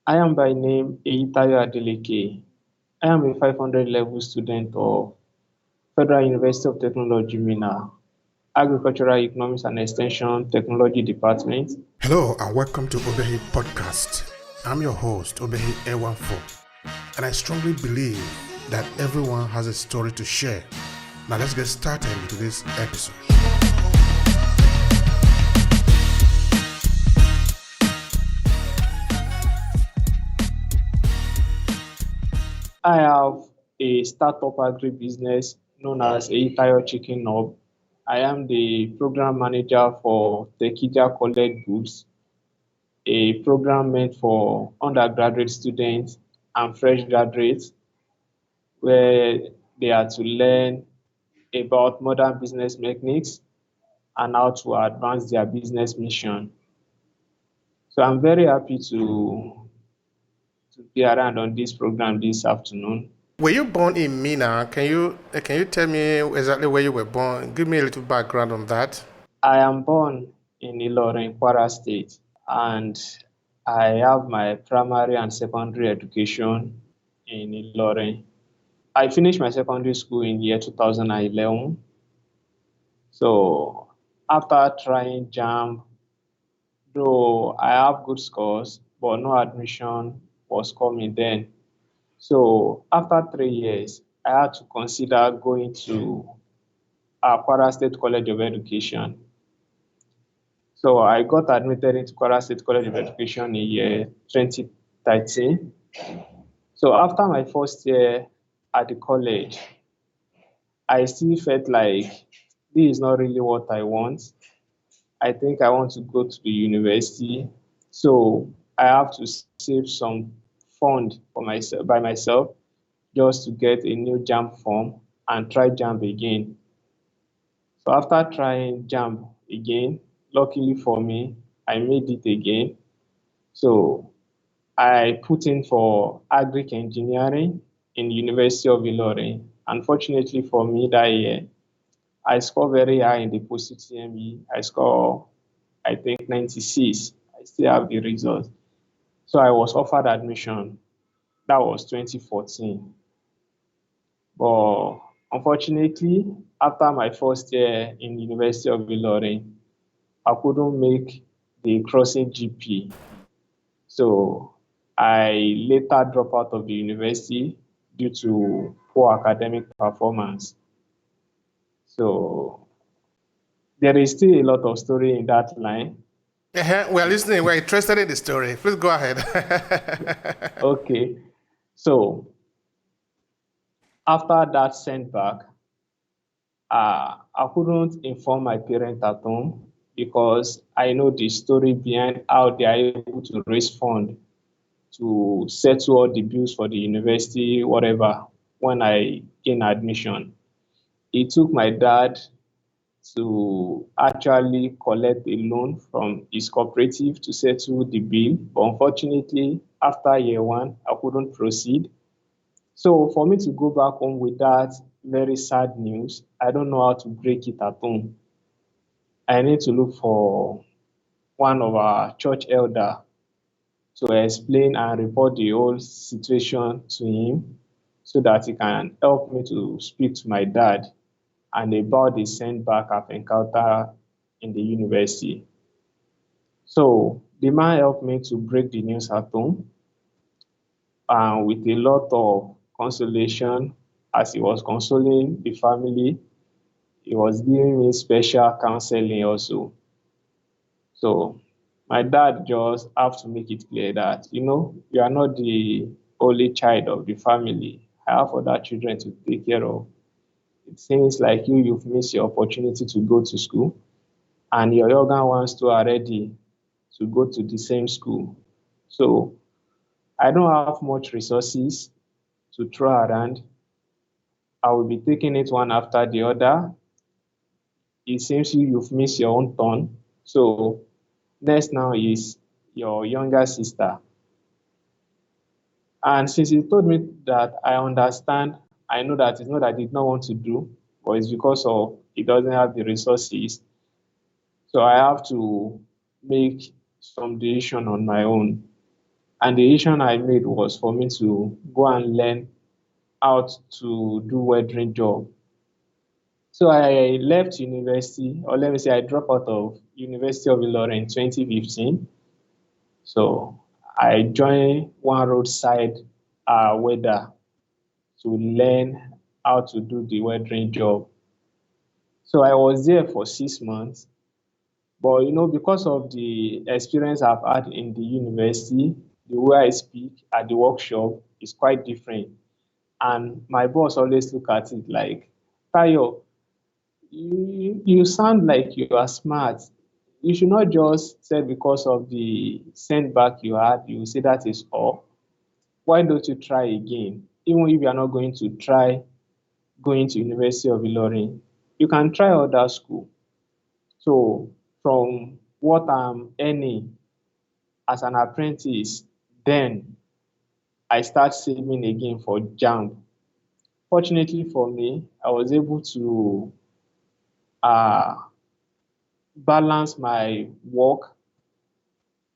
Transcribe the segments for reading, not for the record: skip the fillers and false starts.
I am by name Eyitayo Adeleke. I am a 500 level student of Federal University of Technology, Mina, Agricultural Economics and Extension Technology Department. Hello and welcome to Obehi Podcast. I'm your host, Obehi A14, and I strongly believe that everyone has a story to share. Now let's get started with this episode. I have a startup agribusiness known as Eyitayo Chicken Hub. I am the program manager for Tekija College Books, a program meant for undergraduate students and fresh graduates, where they are to learn about modern business techniques and how to advance their business mission. So I'm very happy to be around on this program this afternoon. Were you born in Mina? Can you tell me exactly where you were born? Give me a little background on that. I am born in Ilorin, Kwara State, and I have my primary and secondary education in Ilorin. I finished my secondary school in year 2011. So after trying JAMB, though I have good scores, but no admission was coming then. So after 3 years, I had to consider going to Kwara State College of Education. So I got admitted into Kwara State College of Education in year 2013. So after my first year at the college, I still felt like this is not really what I want. I think I want to go to the university. So I have to save some fund for myself by myself just to get a new JAMB form and try JAMB again. So after trying JAMB again, luckily for me, I made it again. So I put in for agric engineering in the University of Ilorin. Unfortunately for me that year, I scored very high in the post-UTME. I scored, I think, 96. I still have the results. So I was offered admission. That was 2014. But unfortunately, after my first year in the University of Ilorin, I couldn't make the crossing GP. So I later dropped out of the university due to poor academic performance. So there is still a lot of story in that line. We're listening. We're interested in the story. Please go ahead. Okay. So after that setback, I couldn't inform my parents at home because I know the story behind how they are able to raise funds to settle all the bills for the university, whatever, when I gain admission. It took my dad to actually collect a loan from his cooperative to settle the bill. But unfortunately, after year one, I couldn't proceed. So for me to go back home with that very sad news, I don't know how to break it at home. I need to look for one of our church elder to explain and report the whole situation to him so that he can help me to speak to my dad and about the setback I've encountered in the university. So the man helped me to break the news at home and with a lot of consolation as he was consoling the family, he was giving me special counseling also. So my dad just have to make it clear that, you are not the only child of the family. I have other children to take care of. It seems like you've missed your opportunity to go to school, and your younger ones too are ready to go to the same school. So I don't have much resources to throw around. I will be taking it one after the other. It seems you've missed your own turn. So next now is your younger sister. And since he told me that, I understand, I know that it's not that he did not want to do, but it's because of he doesn't have the resources. So I have to make some decision on my own. And the decision I made was for me to go and learn how to do welding job. So I left university, or let me say I dropped out of University of Ilorin in 2015. So I joined one roadside welder to learn how to do the welding job. So I was there for 6 months. But because of the experience I've had in the university, the way I speak at the workshop is quite different. And my boss always look at it like, Tayo, you sound like you are smart. You should not just say because of the sendback you had, you say that is all. Why don't you try again? Even if you are not going to try going to University of Ilorin, you can try other school. So from what I'm earning as an apprentice, then I start saving again for JAMB. Fortunately for me, I was able to uh, balance my work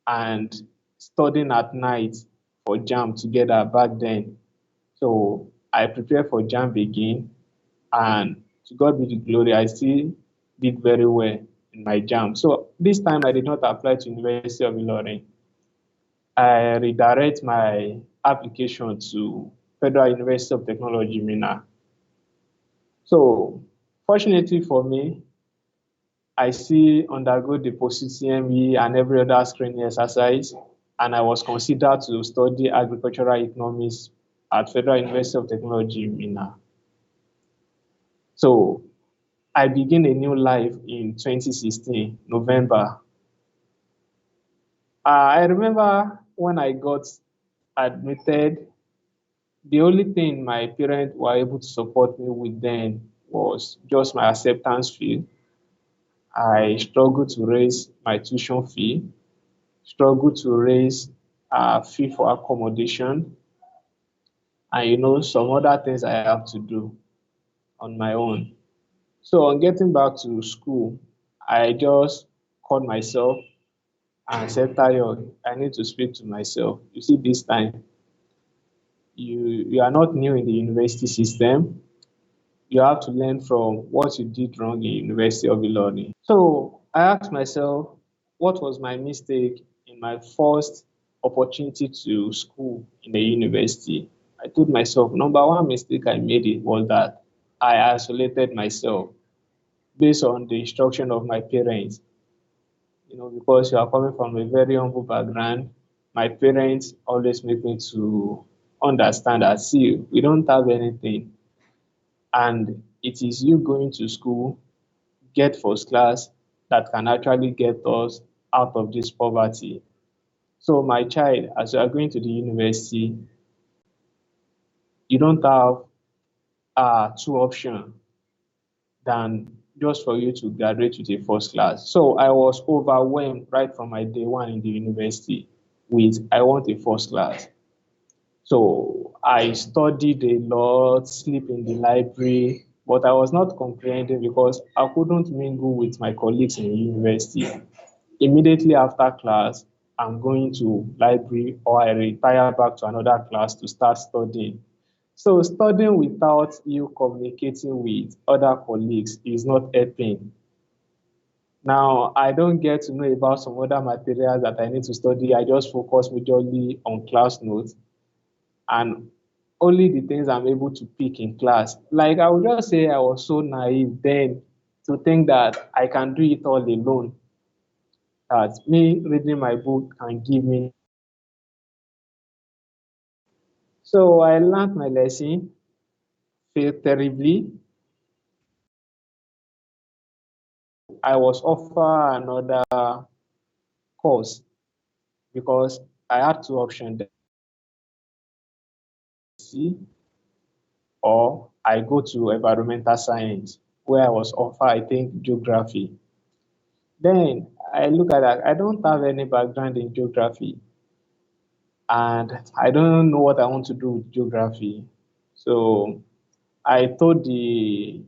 and studying at night for JAMB together back then. So I prepared for JAMB again, and to God be the glory, I still did very well in my JAMB. So this time I did not apply to University of Ilorin. I redirect my application to Federal University of Technology, Minna. So fortunately for me, I still undergo the post-CME and every other screening exercise, and I was considered to study agricultural economics at Federal University of Technology, Minna. So I began a new life in 2016, November. I remember when I got admitted, the only thing my parents were able to support me with then was just my acceptance fee. I struggled to raise my tuition fee, struggled to raise a fee for accommodation, and some other things I have to do on my own. So on getting back to school, I just called myself and said, Tayo, I need to speak to myself. You see, this time you are not new in the university system. You have to learn from what you did wrong in University of Ilorin. So I asked myself, what was my mistake in my first opportunity to school in the university? I told myself, number one mistake I made it was that I isolated myself based on the instruction of my parents. Because you are coming from a very humble background, my parents always make me to understand that, see, we don't have anything. And it is you going to school, get first class, that can actually get us out of this poverty. So, my child, as you are going to the university, you don't have two options than just for you to graduate with a first class. So, I was overwhelmed right from my day one in the university with I want a first class. So I studied a lot, sleep in the library, but I was not comprehending because I couldn't mingle with my colleagues in university. Immediately after class, I'm going to library or I retire back to another class to start studying. So studying without you communicating with other colleagues is not helping. Now, I don't get to know about some other materials that I need to study. I just focus majorly on class notes and only the things I'm able to pick in class. Like I would just say I was so naive then to think that I can do it all alone, that me reading my book can give me. So I learned my lesson, failed terribly. I was offered another course because I had two options, see, or I go to environmental science, where I was offered, I think, geography. Then I look at that, I don't have any background in geography and I don't know what I want to do with geography. So I told the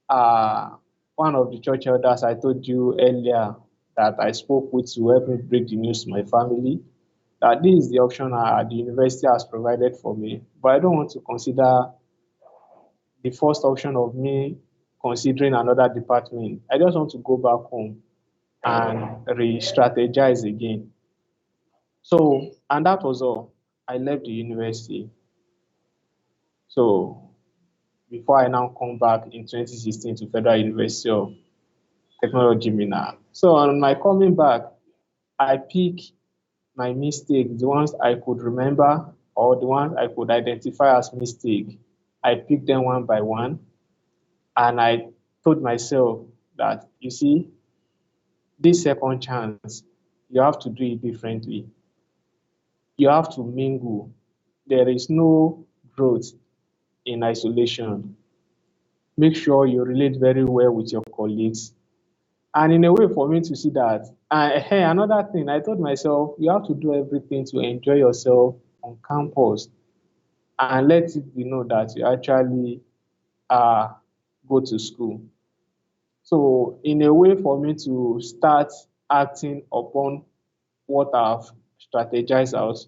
uh, one of the church elders I told you earlier that I spoke with to help me break the news to my family that this is the option the university has provided for me, but I don't want to consider the first option of me considering another department. I just want to go back home and re-strategize again. So, and that was all. I left the university. So, before I now come back in 2016 to Federal University of Technology, Mina. So, on my coming back, I pick my mistakes, the ones I could remember or the ones I could identify as mistake. I picked them one by one, and I told myself that, you see, this second chance, you have to do it differently. You have to mingle. There is no growth in isolation. Make sure you relate very well with your colleagues. And in a way, for me to see that, another thing, I told myself, you have to do everything to enjoy yourself on campus and let it be known that you actually uh, go to school. So, in a way, for me to start acting upon what I've strategized out,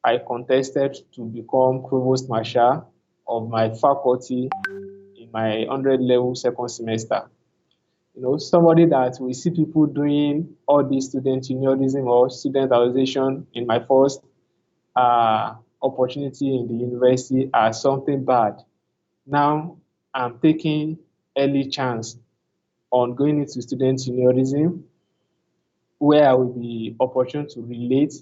I contested to become provost marshal of my faculty in my 100 level second semester. Somebody that we see people doing all this student unionism or student association in my first opportunity in the university as something bad. Now I'm taking early chance on going into student unionism, where I will be opportune to relate,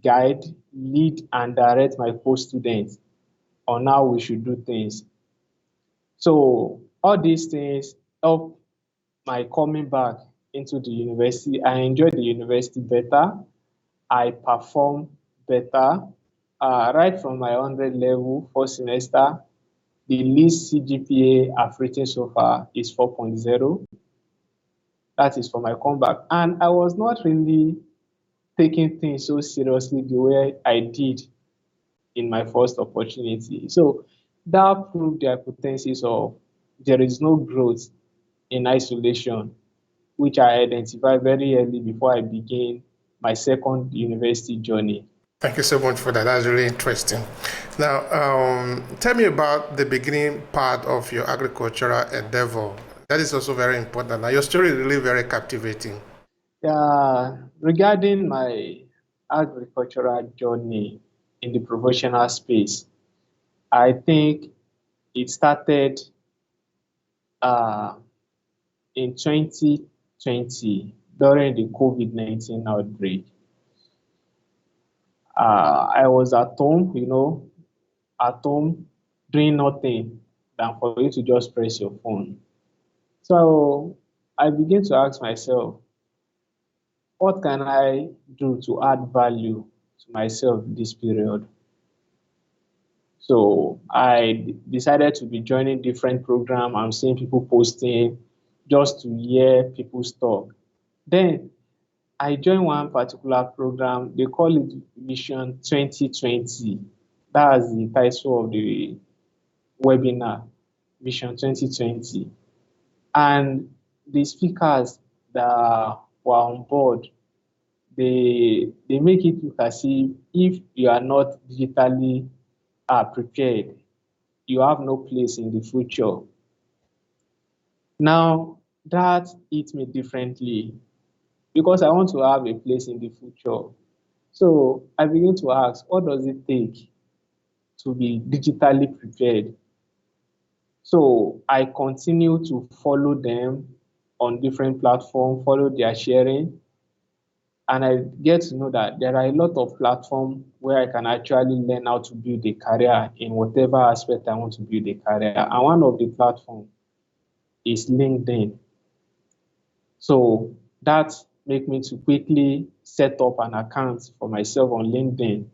guide, lead, and direct my co-students on how we should do things. So all these things help my coming back into the university. I enjoy the university better. I perform better. Right from my 100 level first semester, the least CGPA I've written so far is 4.0. That is for my comeback. And I was not really taking things so seriously the way I did in my first opportunity. So that proved the hypothesis of there is no growth in isolation, which I identified very early before I began my second university journey. Thank you so much for that. That's really interesting. Now, tell me about the beginning part of your agricultural endeavor. That is also very important. Now, your story is really very captivating. Regarding my agricultural journey in the professional space, I think it started uh, in 2020 during the COVID-19 outbreak. I was at home, at home doing nothing than for you to just press your phone. So I began to ask myself, what can I do to add value to myself this period? So I decided to be joining different programs. I'm seeing people posting just to hear people's talk. Then I joined one particular program. They call it Vision 2020. That's the title of the webinar, Vision 2020. And the speakers that were on board, they make it look as if you are not digitally prepared, you have no place in the future. Now that hit me differently because I want to have a place in the future. So I begin to ask, what does it take to be digitally prepared? So I continue to follow them on different platforms, follow their sharing, and I get to know that there are a lot of platforms where I can actually learn how to build a career in whatever aspect I want to build a career. And one of the platforms is LinkedIn. So that made me to quickly set up an account for myself on LinkedIn.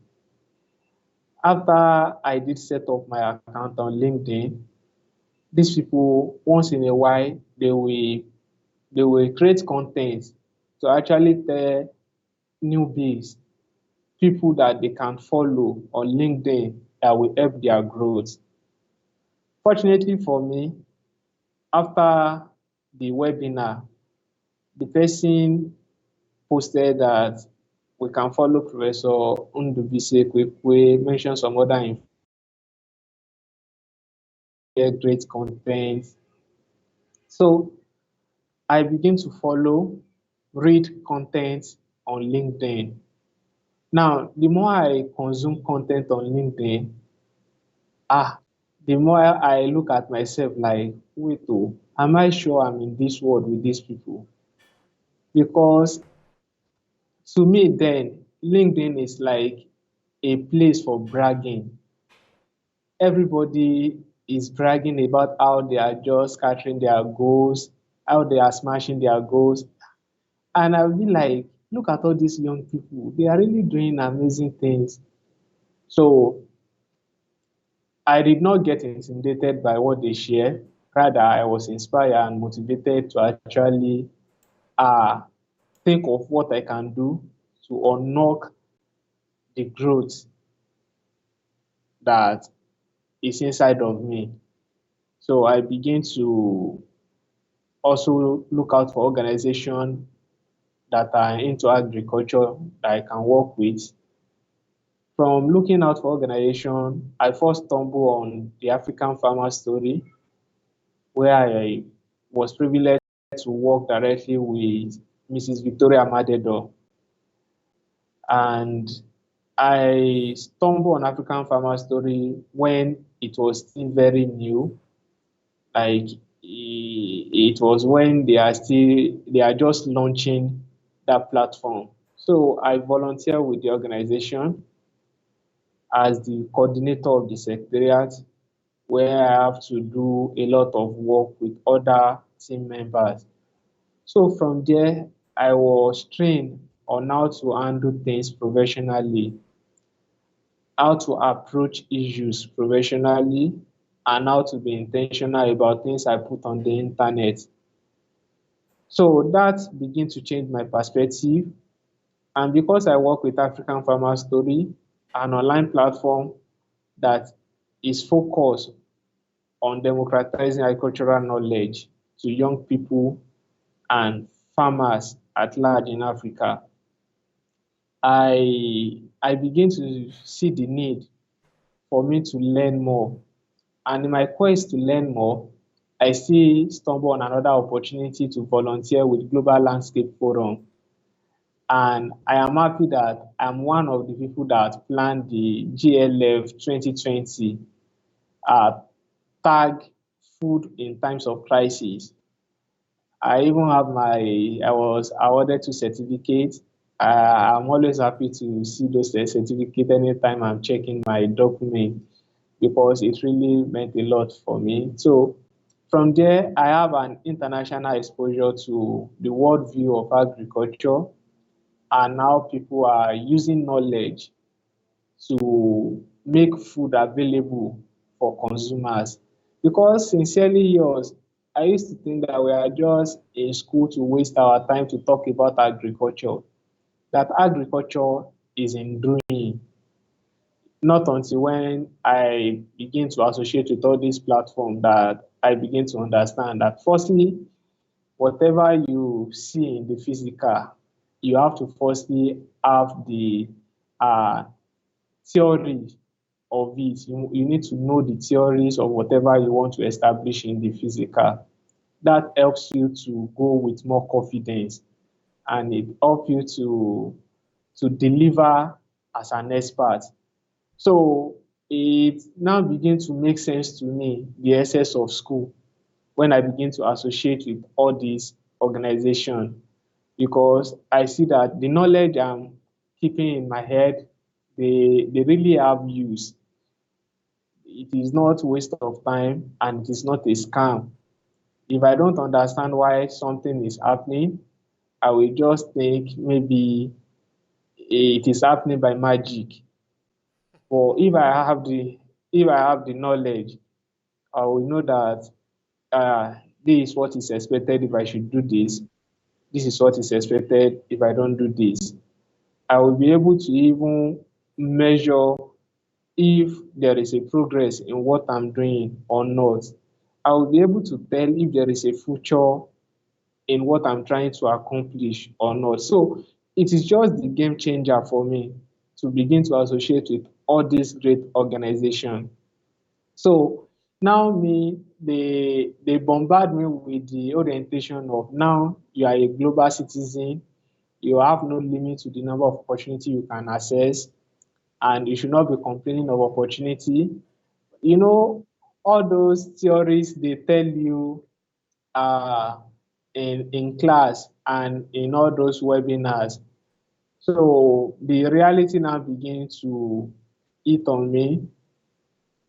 After I did set up my account on LinkedIn, these people, once in a while, they will create content to actually tell newbies, people that they can follow on LinkedIn that will help their growth. Fortunately for me, after the webinar, the person posted that we can follow Professor Ndubise Kwekwe, mention some other great content. So I begin to follow, read content on LinkedIn. Now, the more I consume content on LinkedIn, the more I look at myself like, wait, oh, am I sure I'm in this world with these people? Because to me, then, LinkedIn is like a place for bragging. Everybody is bragging about how they are just scattering their goals, how they are smashing their goals. And I'll be like, look at all these young people. They are really doing amazing things. So I did not get intimidated by what they share. Rather, I was inspired and motivated to actually uh, think of what I can do to unlock the growth that is inside of me. So I begin to also look out for organizations that are into agriculture that I can work with. From looking out for organization, I first stumbled on the African Farmer Story, where I was privileged to work directly with Mrs. Victoria Madedo. And I stumbled on African Farmer Story when it was still very new. Like it was when they are just launching that platform. So I volunteer with the organization as the coordinator of the secretariat, where I have to do a lot of work with other team members. So from there, I was trained on how to handle things professionally, how to approach issues professionally, and how to be intentional about things I put on the internet. So that began to change my perspective. And because I work with African Farmer Story, an online platform that is focused on democratizing agricultural knowledge to young people and farmers at large in Africa, I begin to see the need for me to learn more. And in my quest to learn more, I still stumble on another opportunity to volunteer with Global Landscape Forum. And I am happy that I'm one of the people that planned the GLF 2020 uh, tag food in times of crisis. I even have I was awarded two certificates. I'm always happy to see those certificates anytime I'm checking my document because it really meant a lot for me. So from there, I have an international exposure to the world view of agriculture and how people are using knowledge to make food available for consumers. Because sincerely yours, I used to think that we are just in school to waste our time to talk about agriculture, that agriculture is in doing. Not until when I begin to associate with all these platforms that I begin to understand that firstly, whatever you see in the physical, you have to firstly have the uh, theory of it. You need to know the theories of whatever you want to establish in the physical. That helps you to go with more confidence and it helps you to deliver as an expert. So it now begins to make sense to me, the essence of school, when I begin to associate with all these organizations, because I see that the knowledge I'm keeping in my head, they really have use. It is not waste of time and it is not a scam. If I don't understand why something is happening, I will just think maybe it is happening by magic. But if I have the knowledge, I will know that uh, this is what is expected if I should do this. This is what is expected if I don't do this. I will be able to even measure if there is a progress in what I'm doing or not. I will be able to tell if there is a future in what I'm trying to accomplish or not. So it is just the game changer for me to begin to associate with all these great organizations. So now they bombard me with the orientation of now you are a global citizen, you have no limit to the number of opportunity you can access, and you should not be complaining of opportunity. You know, all those theories they tell you uh, in class and in all those webinars. So the reality now begins to eat on me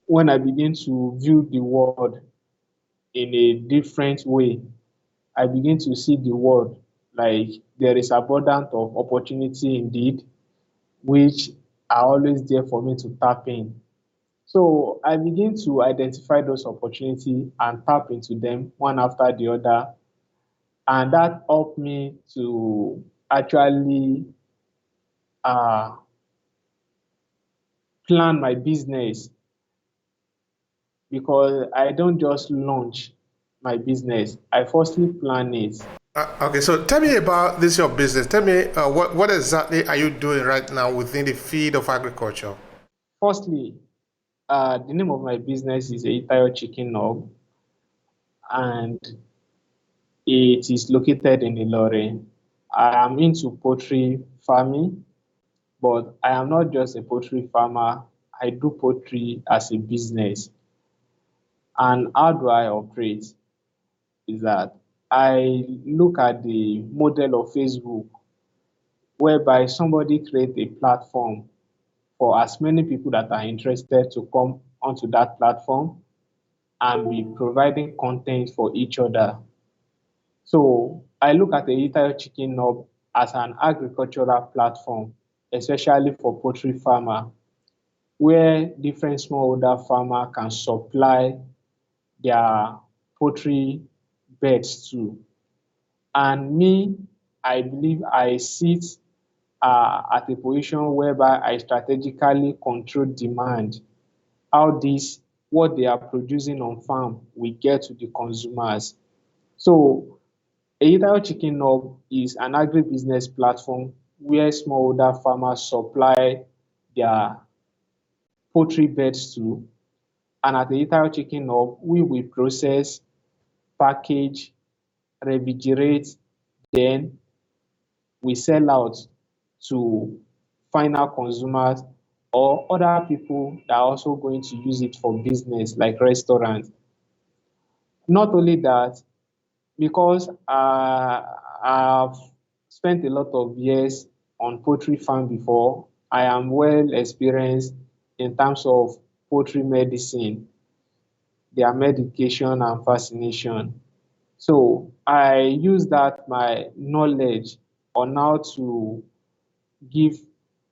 when I begin to view the world in a different way. I begin to see the world like there is abundance of opportunity indeed, which are always there for me to tap in. So I begin to identify those opportunities and tap into them one after the other. And that helped me to actually uh, plan my business because I don't just launch my business. I firstly plan it. Okay, so tell me about this your business. Tell me what exactly are you doing right now within the field of agriculture? Firstly, the name of my business is Eyitayo Chicken Hub, and it is located in Ilorin. I am into poultry farming, but I am not just a poultry farmer. I do poultry as a business. And how do I operate? Is that I look at the model of Facebook whereby somebody create a platform for as many people that are interested to come onto that platform and be providing content for each other. So I look at the Eyitayo Chicken Hub as an agricultural platform, especially for poultry farmer, where different smallholder farmer can supply their poultry beds to. And me, I believe I sit at a position whereby I strategically control demand, how this, what they are producing on farm, will get to the consumers. So Eyitayo Chicken Hub is an agribusiness platform where smallholder farmers supply their poultry beds to. And at Eyitayo Chicken Hub, we will process, package, refrigerate, then we sell out to final consumers or other people that are also going to use it for business, like restaurants. Not only that, because I've spent a lot of years on poultry farm before, I am well experienced in terms of poultry medicine, their medication and vaccination. So I use that my knowledge on how to give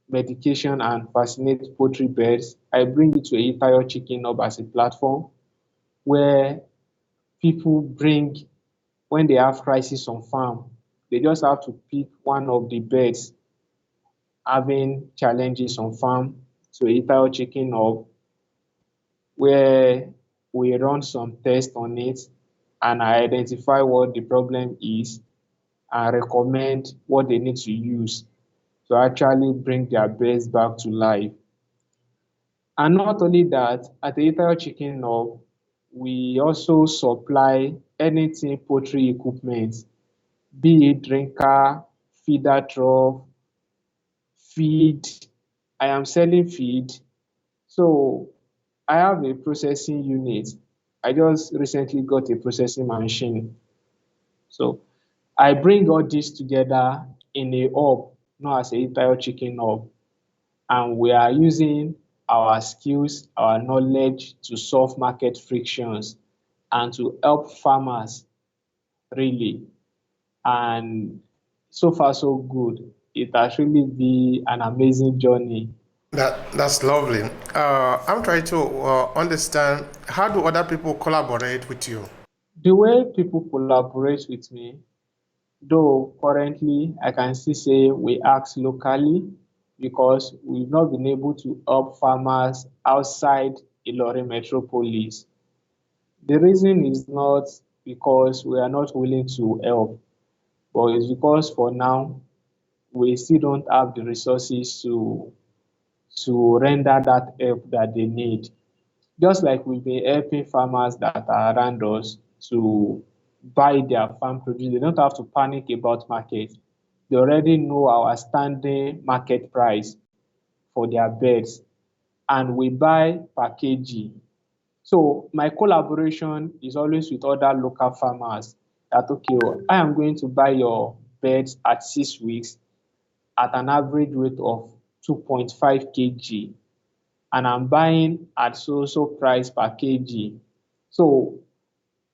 medication and vaccinate poultry birds. I bring it to Eyitayo Chicken Hub as a platform where people bring when they have crisis on farm. They just have to pick one of the birds having challenges on farm to Eyitayo Chicken Hub, where we run some tests on it and I identify what the problem is and recommend what they need to use to actually bring their birds back to life. And not only that, at the Eyitayo Chicken Hub, we also supply anything poultry equipment, be it drinker, feeder trough, feed. I am selling feed. So I have a processing unit. I just recently got a processing machine. So I bring all this together in a hub, known as a Eyitayo Chicken Hub, and we are using our skills, our knowledge to solve market frictions and to help farmers really. And so far, so good. It has really been an amazing journey. That's lovely. I'm trying to understand how do other people collaborate with you? The way people collaborate with me, though currently I can still say we act locally because we've not been able to help farmers outside Ilorin metropolis. The reason is not because we are not willing to help, but it's because for now we still don't have the resources to render that help that they need. Just like we've been helping farmers that are around us to buy their farm produce, they don't have to panic about market. They already know our standing market price for their birds, and we buy per kg. So my collaboration is always with other local farmers that, okay, I am going to buy your birds at 6 weeks at an average rate of 2.5 kg, and I'm buying at so price per kg. So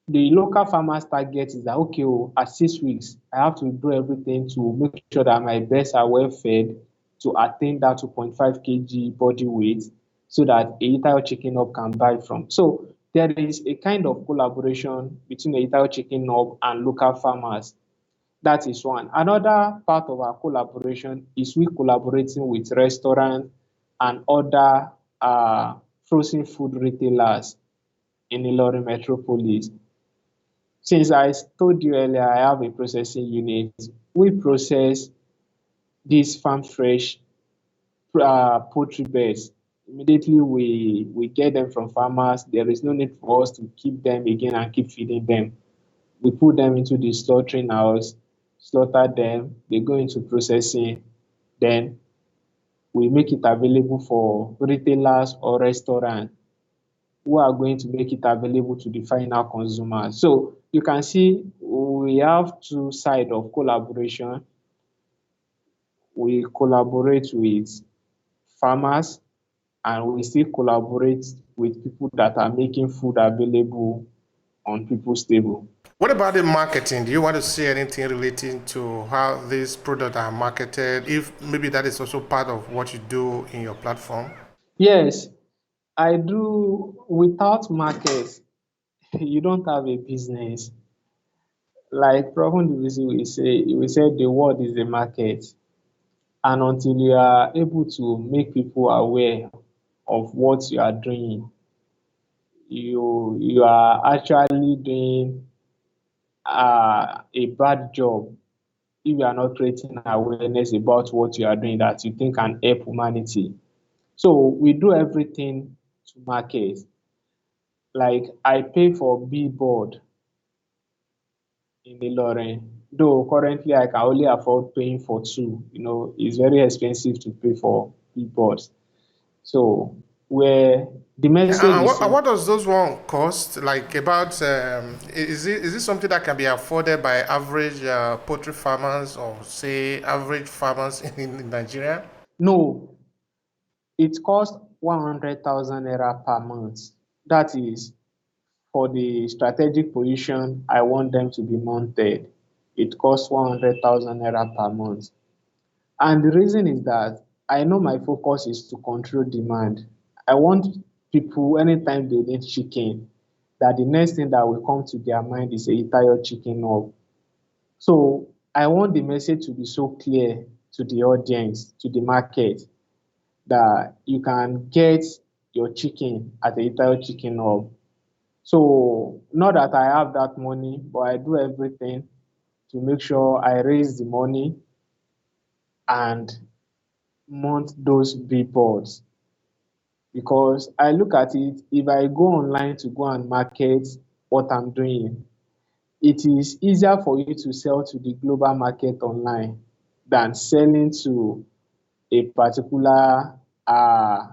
the local farmers target is that, okay, at 6 weeks, I have to do everything to make sure that my birds are well fed to attain that 2.5 kg body weight so that Eyitayo Chicken Hub can buy from. So there is a kind of collaboration between Eyitayo Chicken Hub and local farmers. That is one. Another part of our collaboration is we collaborating with restaurants and other frozen food retailers in Ilorin metropolis. Since I told you earlier, I have a processing unit. We process these farm fresh poultry birds. Immediately we get them from farmers. There is no need for us to keep them again and keep feeding them. We put them into the slaughtering house, slaughter them, they go into processing, then we make it available for retailers or restaurants who are going to make it available to the final consumer. So you can see we have two sides of collaboration. We collaborate with farmers and we still collaborate with people that are making food available on people's table. What about the marketing? Do you want to say anything relating to how these products are marketed? If maybe that is also part of what you do in your platform? Yes, I do. Without market, you don't have a business. Like Prof. We say the world is the market. And until you are able to make people aware of what you are doing, you are actually doing a bad job if you are not creating awareness about what you are doing that you think can help humanity. So we do everything to market. Like I pay for billboard in Ilorin, though currently I can only afford paying for two. It's very expensive to pay for billboards. So where the message And is what does those one cost? Like about is it something that can be afforded by average poultry farmers or say average farmers in Nigeria? no, it costs 100,000 naira per month. That is for the strategic position I want them to be mounted. It costs 100,000 naira per month. And the reason is that I know my focus is to control demand. I want people, anytime they need chicken, that the next thing that will come to their mind is Eyitayo Chicken Hub. So I want the message to be so clear to the audience, to the market, that you can get your chicken at Eyitayo Chicken Hub. So not that I have that money, but I do everything to make sure I raise the money and mount those billboards. Because I look at it, if I go online to go and market what I'm doing, it is easier for you to sell to the global market online than selling to a particular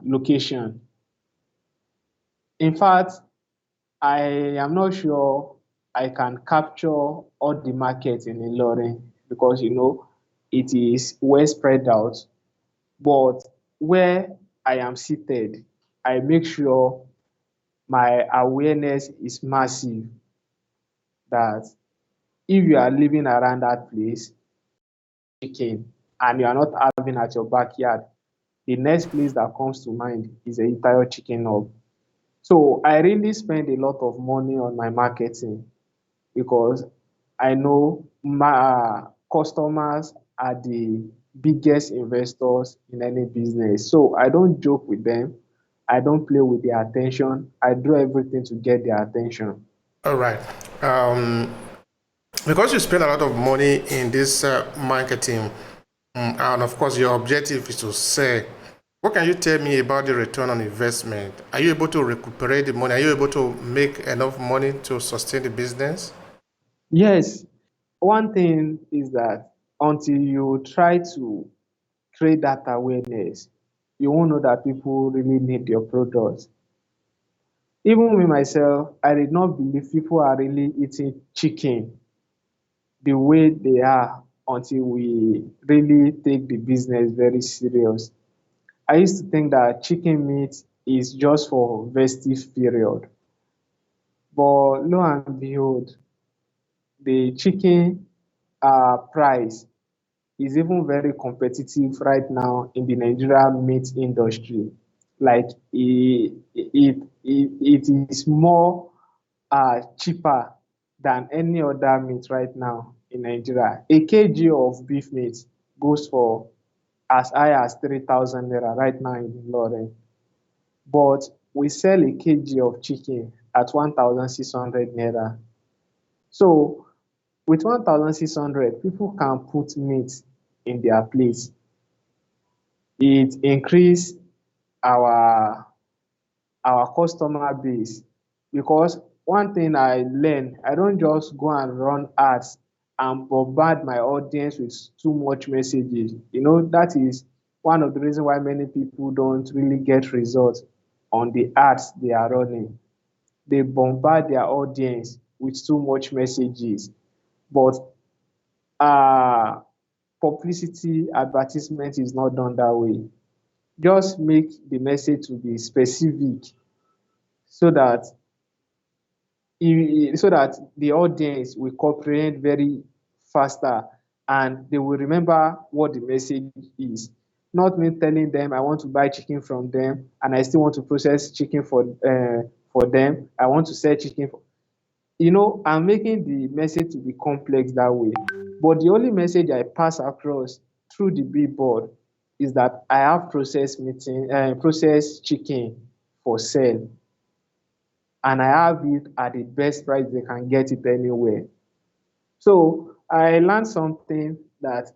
location. In fact, I am not sure I can capture all the markets in Ilorin because it is well spread out. But where I am seated, I make sure my awareness is massive that if you are living around that place, chicken, and you are not having at your backyard, the next place that comes to mind is a Eyitayo Chicken Hub. So I really spend a lot of money on my marketing because I know my customers are the biggest investors in any business. So I don't joke with them. I don't play with their attention. I do everything to get their attention. All right. Because you spend a lot of money in this marketing, And of course, your objective is to sell. What can you tell me about the return on investment? Are you able to recuperate the money? Are you able to make enough money to sustain the business? Yes, one thing is that until you try to create that awareness, you won't know that people really need your products. Even me myself, I did not believe people are really eating chicken the way they are until we really take the business very serious. I used to think that chicken meat is just for festive period, but lo and behold, the chicken price is even very competitive right now in the Nigerian meat industry. Like it is more cheaper than any other meat right now in Nigeria. A kg of beef meat goes for as high as 3,000 naira right now in Ilorin, but we sell a kg of chicken at 1,600 naira. So with 1,600, people can put meat in their plate. It increase our customer base, because one thing I learn, I don't just go and run ads and bombard my audience with too much messages. That is one of the reasons why many people don't really get results on the ads they are running. They bombard their audience with too much messages, but uh publicity advertisement is not done that way. Just make the message to be specific, so that the audience will comprehend very faster, and they will remember what the message is. Not me telling them I want to buy chicken from them and I still want to process chicken for them. I want to sell chicken for, I'm making the message to be complex that way. But the only message I pass across through the billboard is that I have processed chicken for sale, and I have it at the best price they can get it anywhere. So I learned something, that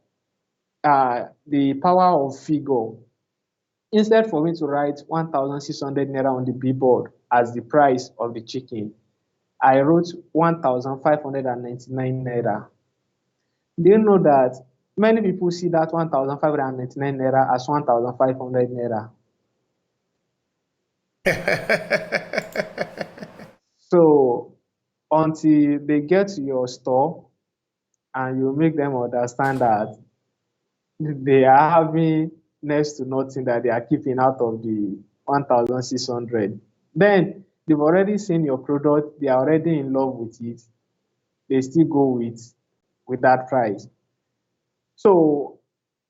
the power of figure. Instead for me to write 1,600 naira on the billboard as the price of the chicken, I wrote 1,599 naira. Do you know that many people see that 1,599 naira as 1,500 naira? So until they get to your store and you make them understand that they are having next to nothing that they are keeping out of the 1,600, then they've already seen your product, they are already in love with it, they still go with that price. So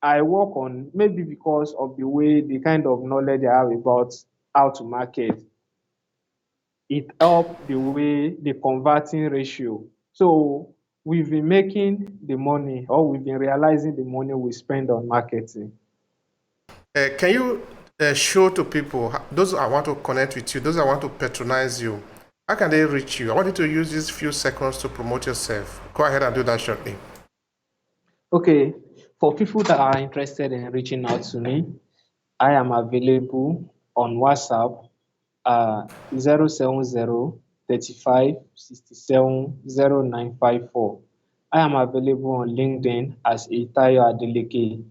I work on, maybe because of the way, the kind of knowledge I have about how to market, it helped the way the converting ratio. So we've been making the money, or we've been realizing the money we spend on marketing. Can you show to people, those I want to connect with you, those I want to patronize you, how can they reach you? I want you to use these few seconds to promote yourself. Go ahead and do that shortly. Okay, for people that are interested in reaching out to me, I am available on WhatsApp, 070 35 67 0954. I am available on LinkedIn as Eyitayo Adeleke.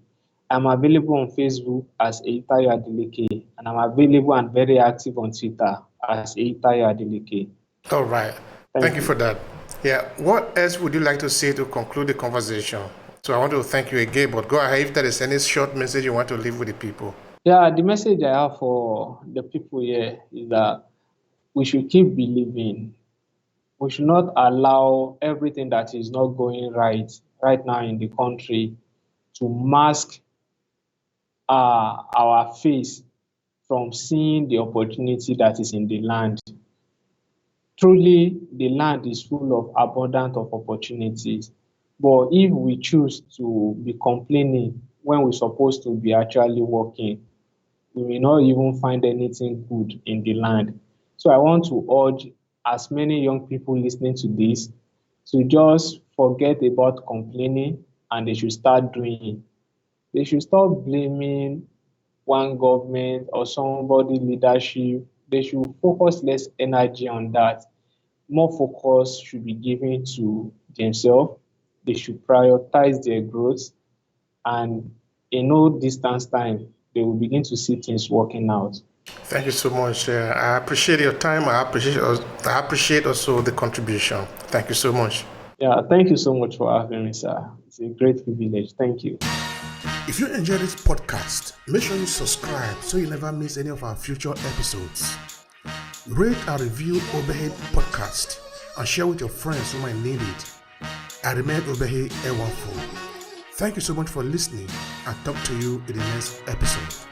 I'm available on Facebook as Eyitayo Adeleke, and I'm available and very active on Twitter as Eyitayo Adeleke. All right. Thank you for that. Yeah. What else would you like to say to conclude the conversation? So I want to thank you again, but go ahead if there is any short message you want to leave with the people. Yeah, the message I have for the people here is that we should keep believing. We should not allow everything that is not going right now in the country to mask our face from seeing the opportunity that is in the land. Truly, the land is full of abundant of opportunities. But if we choose to be complaining when we're supposed to be actually working, we may not even find anything good in the land. So I want to urge as many young people listening to this to just forget about complaining, and they should start doing. They should stop blaming one government or somebody leadership. They should focus less energy on that. More focus should be given to themselves. They should prioritize their growth, and in no distance time, they will begin to see things working out. Thank you so much. I appreciate your time. I appreciate also the contribution. Thank you so much. Yeah, thank you so much for having me, sir. It's a great privilege. Thank you. If you enjoy this podcast, make sure you subscribe so you never miss any of our future episodes. Rate and review Obehi Podcast and share with your friends who might need it. I remain Obehi Ewanfo. Thank you so much for listening, and talk to you in the next episode.